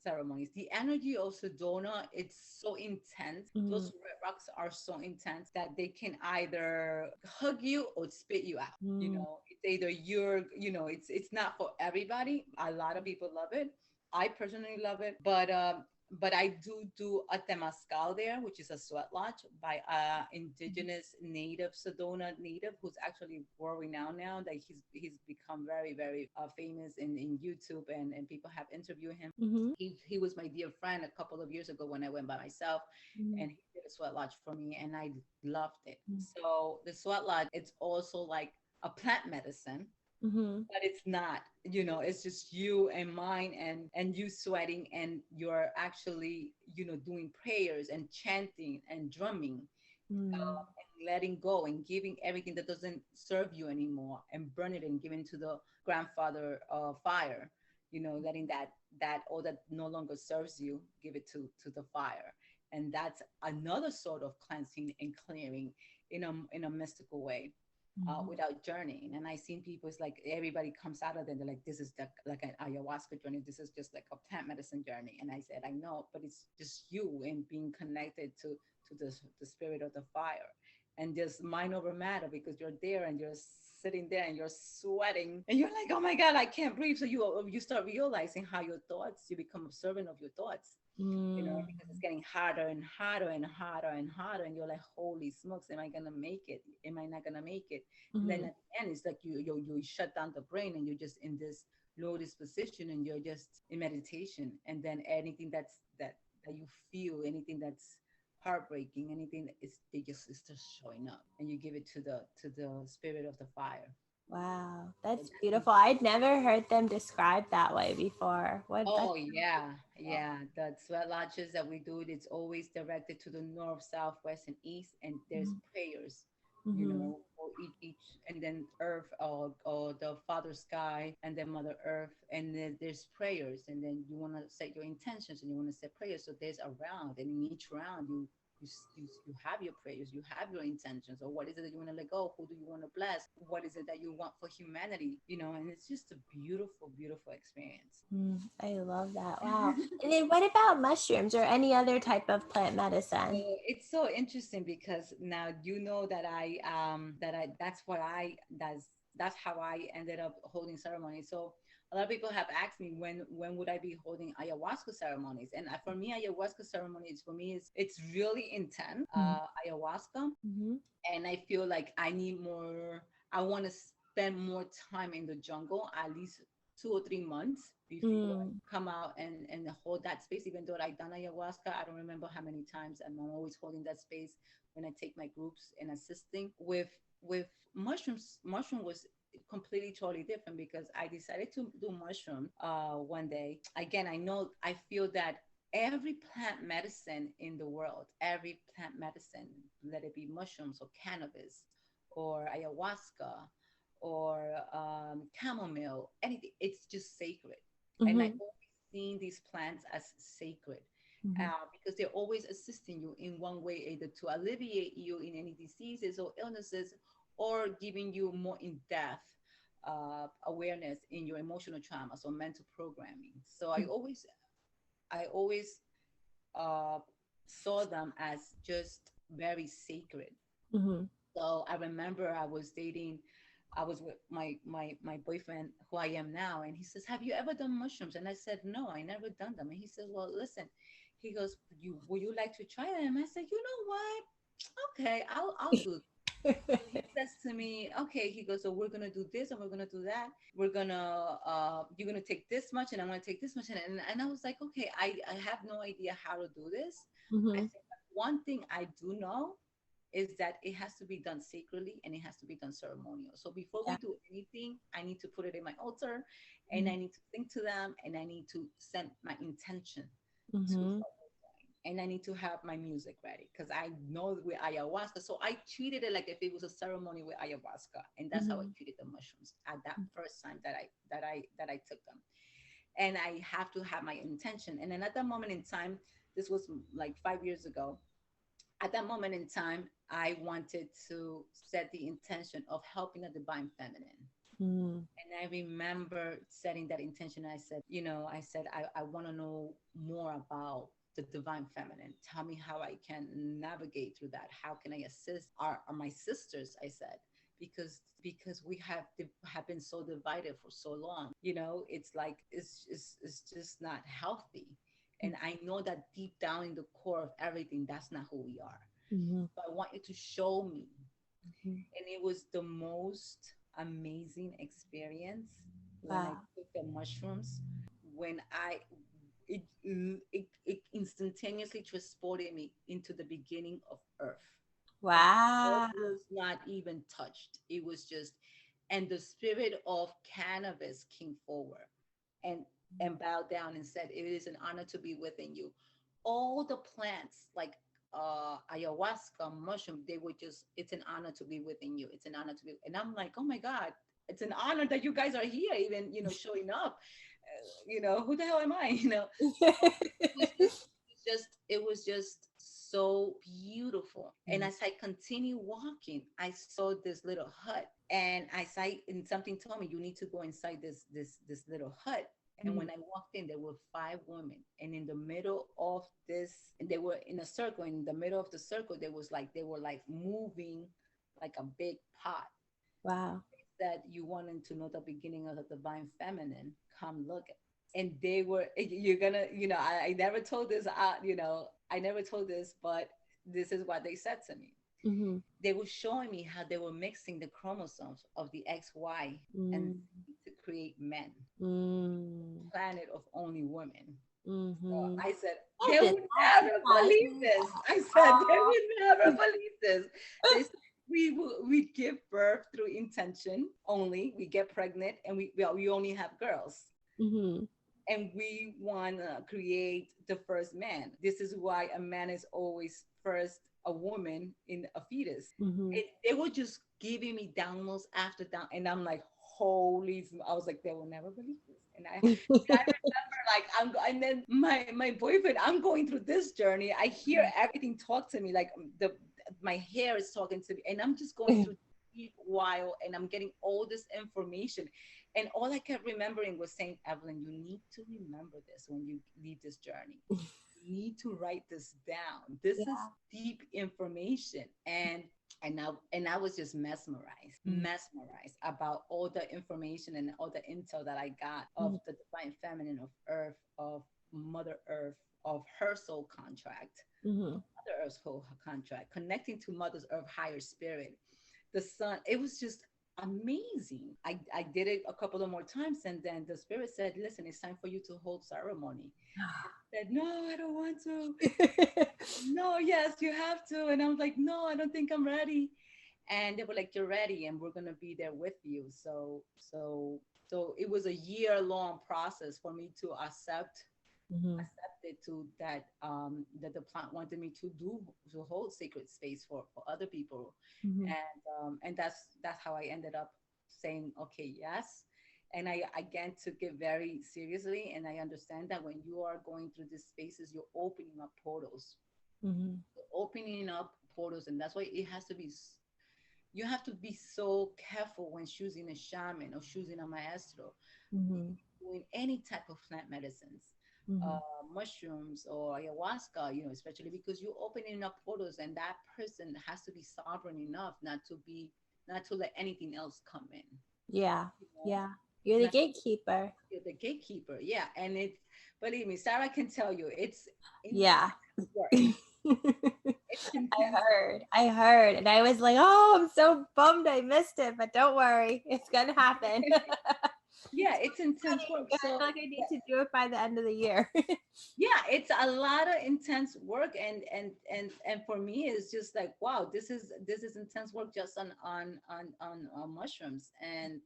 ceremonies. The energy of Sedona, it's so intense. Mm-hmm. Those red rocks are so intense that they can either hug you or spit you out. You Mm-hmm. know, it's either it's not for everybody. A lot of people love it. I personally love it, but I do a temazcal there, which is a sweat lodge by indigenous native Sedona native who's actually world renowned now. That he's become very very famous in YouTube, and people have interviewed him. Mm-hmm. He was my dear friend a couple of years ago when I went by myself, and he did a sweat lodge for me, and I loved it. So the sweat lodge, it's also like a plant medicine, Mm-hmm. but it's not, it's just you and mine, and you sweating, and you're actually, doing prayers and chanting and drumming, Mm-hmm. and letting go and giving everything that doesn't serve you anymore and burn it and giving to the grandfather fire, letting that all that no longer serves you, give it to the fire. And that's another sort of cleansing and clearing in a mystical way, without journeying. And I seen people, it's like everybody comes out of there, they're like, this is like an ayahuasca journey, this is just like a plant medicine journey. And I said, I know, but it's just you and being connected to the spirit of the fire, and just mind over matter, because you're there and you're sitting there and you're sweating and you're like, oh my god, I can't breathe. So you start realizing how your thoughts, you become observant of your thoughts, because it's getting harder and harder and harder and harder. And you're like, holy smokes, am I gonna make it? Am I not gonna make it? And then Mm-hmm. at the end, it's like you shut down the brain and you're just in this lotus position and you're just in meditation. And then anything that you feel, anything that's heartbreaking, anything that is they just it's just showing up, and you give it to the spirit of the fire. Wow, So that's that's beautiful. I'd never heard them described that way before. What that's Oh yeah, yeah. The sweat lodges that we do, it's always directed to the north, south, west, and east, and there's prayers, mm-hmm. for each, and then earth, or the Father Sky, and then Mother Earth, and then there's prayers, and then you want to set your intentions, and you want to set prayers. So there's a round, and in each round, you have your prayers, you have your intentions, or what is it that you want to let go, who do you want to bless, what is it that you want for humanity, and it's just a beautiful beautiful experience. I love that. Wow. And then what about mushrooms or any other type of plant So medicine? it's so interesting because now that that's how I ended up holding ceremonies. So a lot of people have asked me when would I be holding ayahuasca ceremonies, and for me, ayahuasca ceremonies for me is it's really intense, ayahuasca, Mm-hmm. and I feel like I need more. I want to spend more time in the jungle, at least 2 or 3 months before I Mm. come out and hold that space. Even though I've done ayahuasca, I don't remember how many times, and I'm always holding that space when I take my groups and assisting with mushrooms. Mushroom was completely totally different because I decided to do mushroom one day. Again, I feel that every plant medicine in the world, every plant medicine, let it be mushrooms or cannabis or ayahuasca or chamomile, anything, it's just sacred. And I Mm-hmm. always seen these plants as sacred, Mm-hmm. because they're always assisting you in one way, either to alleviate you in any diseases or illnesses, or giving you more in depth awareness in your emotional traumas or mental programming. So I always uh, saw them as just very sacred. Mm-hmm. So I remember I was with my boyfriend who I am now, and he says, "Have you ever done mushrooms?" And I said, "No, I never done them." And he says, "Well, listen." He goes, would you like to try them?" I said, "You know what? Okay, I'll do." So he says to me, okay, he goes, so we're gonna do this and we're gonna do that. We're gonna you're gonna take this much and I'm gonna take this much, and I was like, okay, I have no idea how to do this. I Mm-hmm. think one thing I do know is that it has to be done sacredly and it has to be done ceremonial. So before we Yeah. do anything, I need to put it in my altar, and Mm-hmm. I need to think to them, and I need to send my intention to Mm-hmm. what we're doing. and I need to have my music ready because I know with ayahuasca. So I treated it like if it was a ceremony with ayahuasca, and that's how I treated the mushrooms at that first time that I took them. And I have to have my intention. And then at that moment in time, this was like 5 years ago. At that moment in time, I wanted to set the intention of helping the divine feminine. Mm. And I remember setting that intention. I said, I want to know more about the divine feminine. Tell me how I can navigate through that. How can I assist my sisters? I said, because we have been so divided for so long. It's like it's just not healthy. And I know that deep down in the core of everything, that's not who we are. Mm-hmm. So I want you to show me. Mm-hmm. And it was the most amazing experience when I Wow. took the mushrooms. When it instantaneously transported me into the beginning of Earth. Earth Wow. was not even touched. It was just, and the spirit of cannabis came forward and bowed down and said, "It is an honor to be within you." All the plants, like ayahuasca, mushroom, they were just, "It's an honor to be within you. It's an honor to be." And I'm like, "Oh my God, it's an honor that you guys are here, even showing up. Who the hell am I?" It was just so beautiful. And as I continue walking, I saw this little hut, and something told me, you need to go inside this little hut. And when I walked in, there were 5 women, and in the middle of this, and they were in a circle. In the middle of the circle, they were like moving like a big pot. Wow. That you wanted to know the beginning of the divine feminine, come look. And they were, you're gonna, I never told this out, I never told this, but this is what they said to me. Mm-hmm. They were showing me how they were mixing the chromosomes of the XY and to create men, Mm. planet of only women. So Mm-hmm. I said, That they did would not never surprise believe me. this. I said, they would never believe this. They said, we give birth through intention only. We get pregnant, and we only have girls. Mm-hmm. And we want to create the first man. This is why a man is always first a woman in a fetus. Mm-hmm. And they were just giving me downloads after down, and I'm like, holy! I was like, they will never believe this. And I remember, like, and then my boyfriend, I'm going through this journey. I hear everything talk to me, like my hair is talking to me, and I'm just going through deep while, and I'm getting all this information. And all I kept remembering was saying, Evelyn, you need to remember this when you leave this journey. You need to write this down. This is Yeah. deep information. And I was just mesmerized about all the information and all the intel that I got of the divine feminine, of Earth, of Mother Earth, of her soul contract, Mm-hmm. Mother Earth's soul contract, connecting to Mother Earth higher spirit, the sun. It was just amazing. I did it a couple of more times, and then the spirit said, listen, it's time for you to hold ceremony. I said, no, I don't want to. No, yes, you have to. And I was like, no, I don't think I'm ready. And they were like, you're ready, and we're gonna be there with you. So it was a year-long process for me to Mm-hmm. accepted to that the plant wanted me to hold sacred space for other people. Mm-hmm. And that's how I ended up saying, okay, yes. And I again took it very seriously, and I understand that when you are going through these spaces, you're opening up portals. Mm-hmm. You're opening up portals, and that's why it has to be, you have to be so careful when choosing a shaman or choosing a maestro, Mm-hmm. doing any type of plant medicines, Mm-hmm. mushrooms or ayahuasca, especially because you're opening up portals, and that person has to be sovereign enough not to let anything else come in. Yeah. You know, Yeah. You're the not gatekeeper. you're the gatekeeper. Yeah, and believe me, Sarah can tell you, it's Yeah. intense work. It's intense work. I heard. And I was like, oh, I'm so bummed I missed it, but don't worry. It's going to happen. Yeah, it's intense work. I feel So like I need to do it by the end of the year. yeah, it's a lot of intense work, and for me it's just like, wow, this is intense work just on mushrooms. And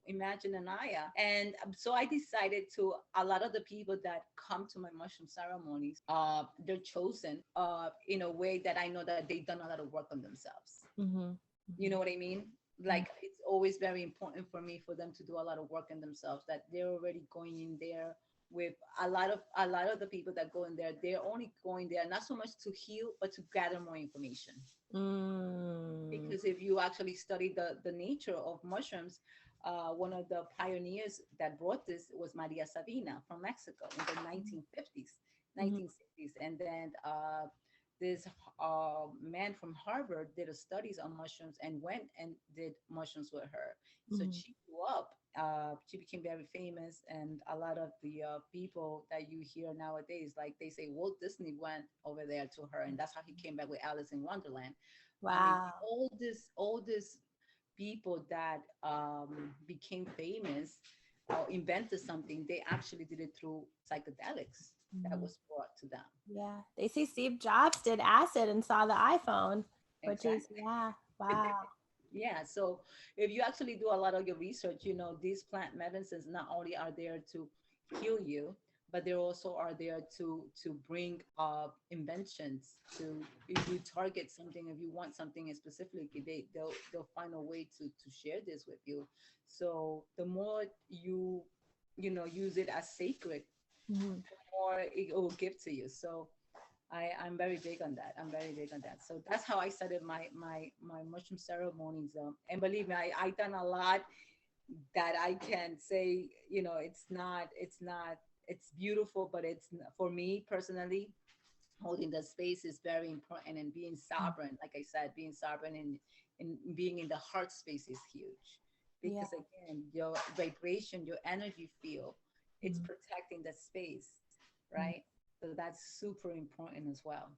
Imagine Anaya. And so I decided to, a lot of the people that come to my mushroom ceremonies, they're chosen in a way that I know that they've done a lot of work on themselves. Mm-hmm. You know what I mean? Like, it's always very important for me for them to do a lot of work in themselves, that they're already going in there with a lot of the people that go in there, they're only going there not so much to heal, but to gather more information. Mm. Because if you actually study the nature of mushrooms, one of the pioneers that brought this was Maria Sabina from Mexico in the 1950s, Mhm. 1960s. And then this man from Harvard did a studies on mushrooms and went and did mushrooms with her. So Mhm. she grew up. She became very famous, and a lot of the people that you hear nowadays, like they say, Walt Disney went over there to her, and that's how he came back with Alice in Wonderland. I mean, Wow. all this people that became famous or invented something, they actually did it through psychedelics that Mhm. was brought to them. Yeah. They say Steve Jobs did acid and saw the iPhone, which is, Exactly. yeah. Wow. Yeah. So if you actually do a lot of your research, these plant medicines not only are there to heal you, but they also are there to bring inventions. To, if you target something, if you want something specifically, they'll find a way to share this with you. So the more use it as sacred, Mhm. more it will give to you. So I'm very big on that. I'm very big on that. So that's how I started my mushroom ceremonies. And believe me, I done a lot that I can say, it's beautiful, but for me personally, holding the space is very important, and being sovereign, like I said, being sovereign and being in the heart space is huge, Yeah. because again, your vibration, your energy field, it's Mhm. protecting the space, Mhm. right? So that's super important as well.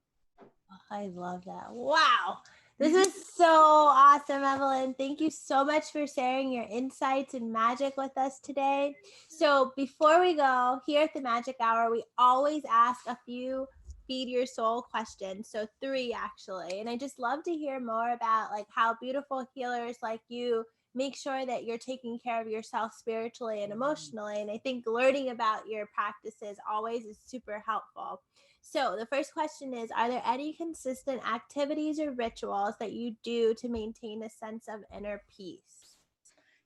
I love that. Wow. This is so awesome, Evelyn. Thank you so much for sharing your insights and magic with us today. So, before we go, here at the Magic Hour, we always ask a few feed your soul questions. So, three actually. And I just love to hear more about like how beautiful healers like you make sure that you're taking care of yourself spiritually and emotionally. And I think learning about your practices always is super helpful. So, the first question is, are there any consistent activities or rituals that you do to maintain a sense of inner peace?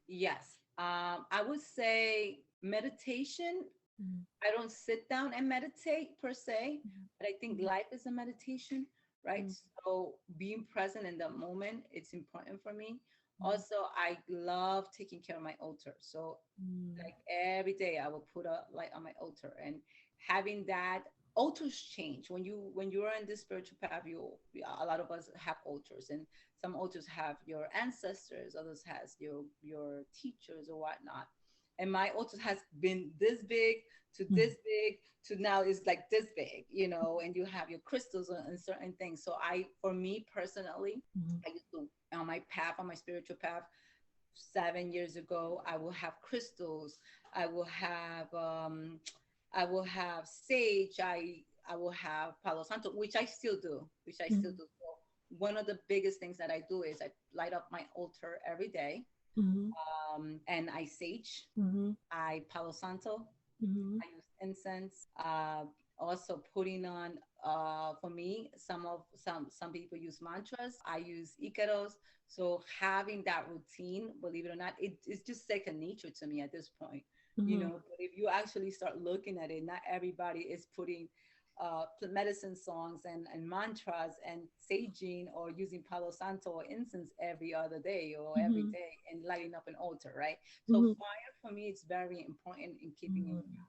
Yes. I would say meditation. Mhm. I don't sit down and meditate per se, but I think Mhm. life is a meditation, right? Mhm. So being present in the moment, it's important for me. Mhm. Also, I love taking care of my altar. So Mhm. like every day I will put a light on my altar, and having that. Altars change when you are in this spiritual path. A lot of us have altars, and some altars have your ancestors, others has your teachers or whatnot. And my altar has been this big to this big to now is like this big, and you have your crystals and certain things. So for me personally, Mhm. I used to, on my path, on my spiritual path, 7 years ago, I will have crystals. I will have I will have sage. I will have Palo Santo, which I still do. Which I still Mhm. do. So one of the biggest things that I do is I light up my altar every day, Mhm. and I sage. Mhm. I Palo Santo. Mhm. I use incense. Also putting on, for me, some people use mantras. I use Icaros. So having that routine, believe it or not, it's just second nature to me at this point. Mhm. But if you actually start looking at it, not everybody is putting medicine songs and mantras and saging or using Palo Santo or incense every other day or every Mhm. day and lighting up an altar, right? So Mhm. fire for me is very important in keeping in Mhm.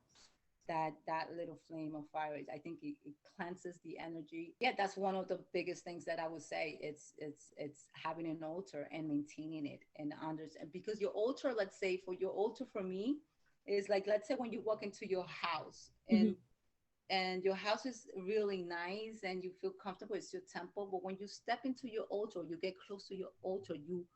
that little flame of fire. I think it cleanses the energy. Yeah, that's one of the biggest things that I would say. It's having an altar and maintaining it and understand, because your altar, let's say for your altar, for me, is like, let's say when you walk into your house, Mhm. and your house is really nice and you feel comfortable, it's your temple, but when you step into your altar, you get close to your altar, you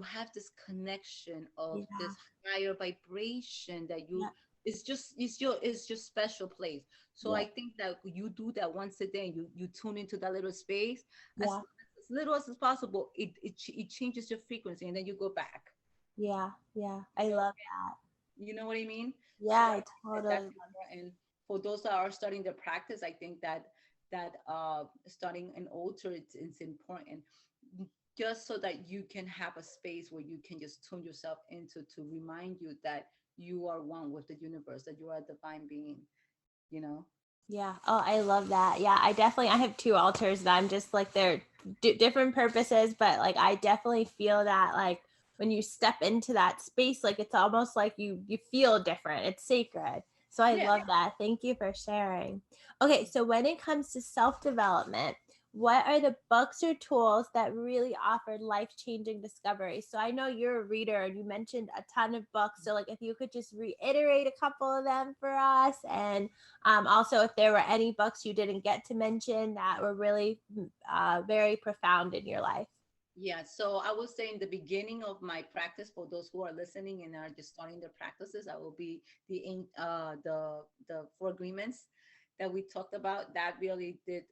have this connection of Yeah. this higher vibration that you, Yeah. it's your special place. So Yeah. I think that you do that once a day, and you tune into that little space, as Yeah. little as possible, it changes your frequency, and then you go back. Yeah. Yeah. I So love that. you know what I mean? So Yeah, I I think that totally that's love important for those that are starting their practice. I think that starting an altar it's important, just so that you can have a space where you can just tune yourself into to remind you that you are one with the universe, that you are a divine being. You know. Yeah. Oh, I love that. Yeah, I have two altars that I'm just like they're different purposes, but like I definitely feel that like when you step into that space, like it's almost like you feel different. It's sacred. So I Yeah. love that. Thank you for sharing. Okay, so when it comes to self-development, what are the books or tools that really offered life-changing discoveries? So I know you're a reader and you mentioned a ton of books. So like if you could just reiterate a couple of them for us, and also, if there were any books you didn't get to mention that were really very profound in your life. Yeah, so I will say in the beginning of my practice, for those who are listening and are just starting their practices, I will be the four agreements that we talked about. That really did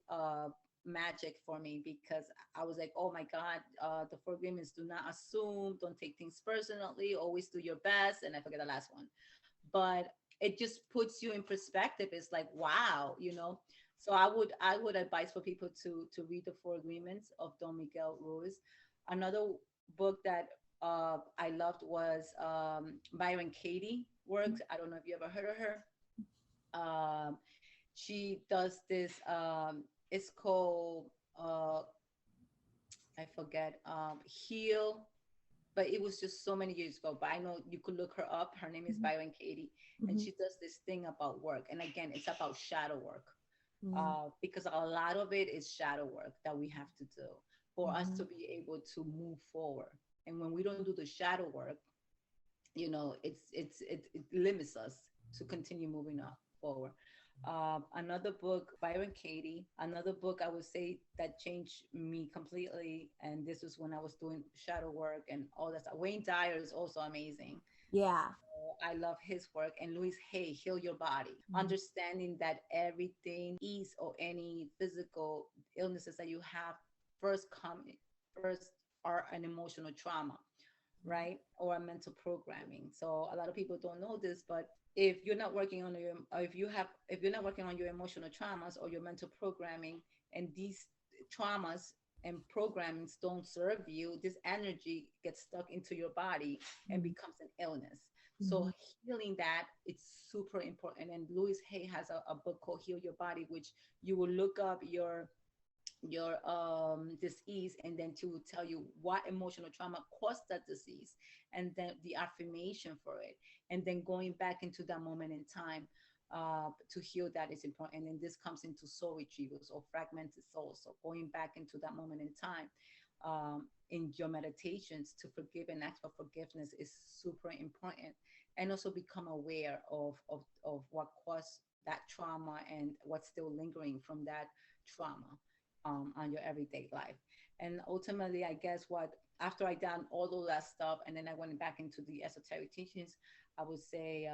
magic for me, because I was like, oh my God, the four agreements: do not assume, don't take things personally, always do your best, and I forget the last one. But it just puts you in perspective. It's like, wow, you know. So I would advise for people to read the Four Agreements of Don Miguel Ruiz. Another book that I loved was Byron Katie works. I don't know if you ever heard of her. Um, she does this. It's called I forget, Heal, but it was just so many years ago. But I know you could look her up. Her name is Mhm, Byron Katie, and mhm, she does this thing about work. And again, it's about shadow work, mhm, because a lot of it is shadow work that we have to do for us to mhm, be able to move forward. And when we don't do the shadow work, it limits us to continue moving up forward. Another book, Byron Katie. Another book I would say that changed me completely, and this was when I was doing shadow work and all that stuff. Wayne Dyer is also amazing. yeah. I love his work. And Louise Hay, Heal Your Body. Mhm, Understanding that everything is, or any physical illnesses that you have, first are an emotional trauma, right? Or a mental programming. So a lot of people don't know this, but if you're not working on your, or if you're not working on your emotional traumas or your mental programming, and these traumas and programmings don't serve you, this energy gets stuck into your body and mhm, becomes an illness. So mhm, healing that, it's super important. And Louise Hay has a book called Heal Your Body, which you will look up your disease, and then to tell you what emotional trauma caused that disease, and then the affirmation for it, and then going back into that moment in time to heal that is important. And this comes into soul retrievals or fragmented souls. So going back into that moment in time, in your meditations, to forgive and ask for forgiveness is super important. And also become aware of what caused that trauma and what's still lingering from that trauma on your everyday life. And ultimately, I guess what, after I done all of that stuff, and then I went back into the esoteric teachings, I would say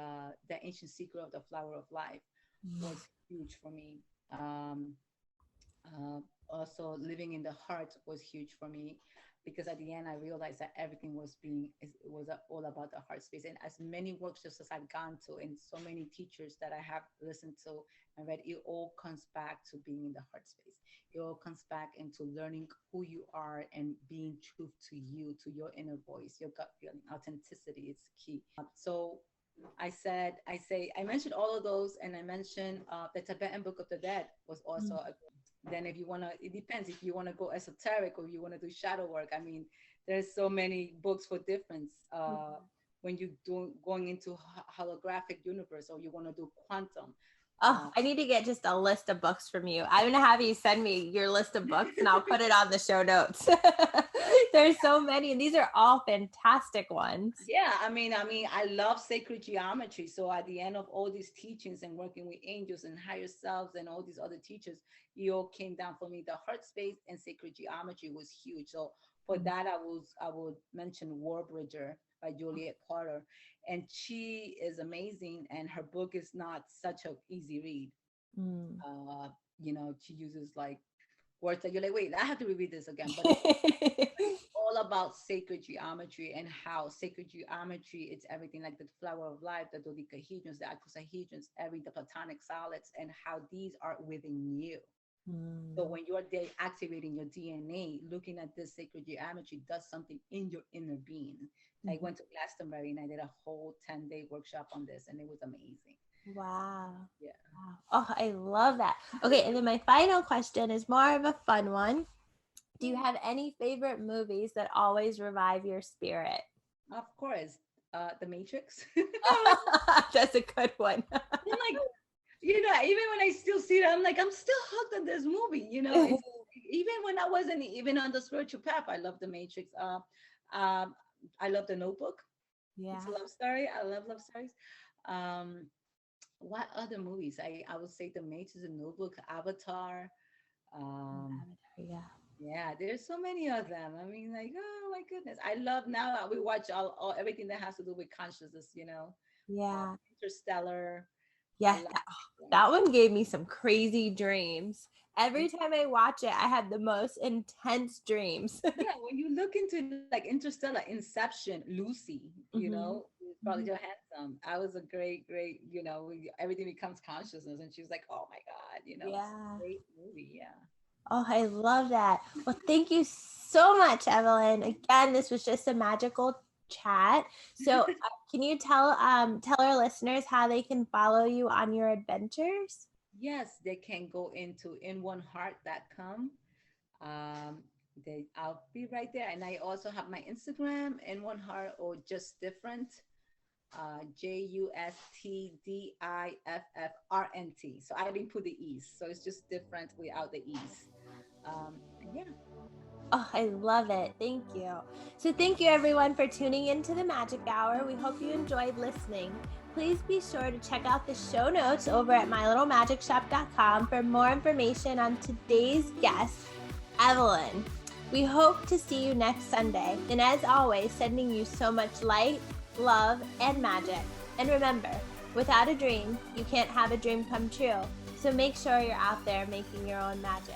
the ancient secret of the flower of life mhm. was huge for me. Um, uh, Also, living in the heart was huge for me, because at the end I realized that everything was all about the heart space. And as many workshops as I've gone to, and so many teachers that I have listened to and read, it all comes back to being in the heart space. It all comes back into learning who you are and being true to you, to your inner voice, your gut feeling. Authenticity is key. So I mentioned all of those, and I mentioned the Tibetan Book of the Dead was also a. Then if you want to, it depends if you want to go esoteric or you want to do shadow work. I mean, there's so many books for difference. When you do going into holographic universe, or you want to do quantum. Oh, Uh, I need to get just a list of books from you. I'm gonna have you send me your list of books and I'll put it on the show notes. There's so many, and these are all fantastic ones. Yeah, I love sacred geometry. So at the end of all these teachings and working with angels and higher selves and all these other teachers, it all came down for me. The heart space and sacred geometry was huge. So for that, I would mention Warbridger by Juliet Carter, and she is amazing. And her book is not such a easy read. Mm. She uses like words that you're like, wait, I have to reread this again. But it's all about sacred geometry and how sacred geometry, it's everything like the flower of life, the dodecahedrons, the icosahedrons, the platonic solids, and how these are within you. So when you're activating your DNA, looking at this sacred geometry does something in your inner being. I went to Glastonbury and I did a whole 10-day workshop on this, and it was amazing. Wow. Yeah. Wow. Oh, I love that. Okay, and then my final question is more of a fun one. Do you have any favorite movies that always revive your spirit? Of course, The Matrix. That's a good one. I'm like, even when I still see it, I'm like, I'm still hooked on this movie. Even when I wasn't even on the spiritual path, I love The Matrix. I love The Notebook. Yeah. It's a love story. I love love stories. What other movies? I would say The Matrix, The Notebook, Avatar. Yeah, there's so many of them. I mean, like, oh my goodness. I love now we watch all everything that has to do with consciousness, Yeah. Interstellar. Yeah. That one gave me some crazy dreams. Every time I watch it, I have the most intense dreams. Yeah, when you look into like Interstellar, Inception, Lucy, probably Johansson. I was a great, everything becomes consciousness. And she was like, oh my God, Yeah. great movie. Yeah. Oh, I love that. Well, thank you so much, Evelyn. Again, this was just a magical chat. So can you tell our listeners how they can follow you on your adventures? Yes, they can go into inoneheart.com. I'll be right there. And I also have my Instagram, inoneheart, or just different, JUSTDIFFRNT. So I didn't put the E's. So it's just different without the E's. Yeah. Oh, I love it. Thank you. So thank you everyone for tuning into the Magic Hour. We hope you enjoyed listening. Please be sure to check out the show notes over at mylittlemagicshop.com for more information on today's guest, Evelyn. We hope to see you next Sunday. And as always, sending you so much light, love, and magic. And remember, without a dream, you can't have a dream come true. So make sure you're out there making your own magic.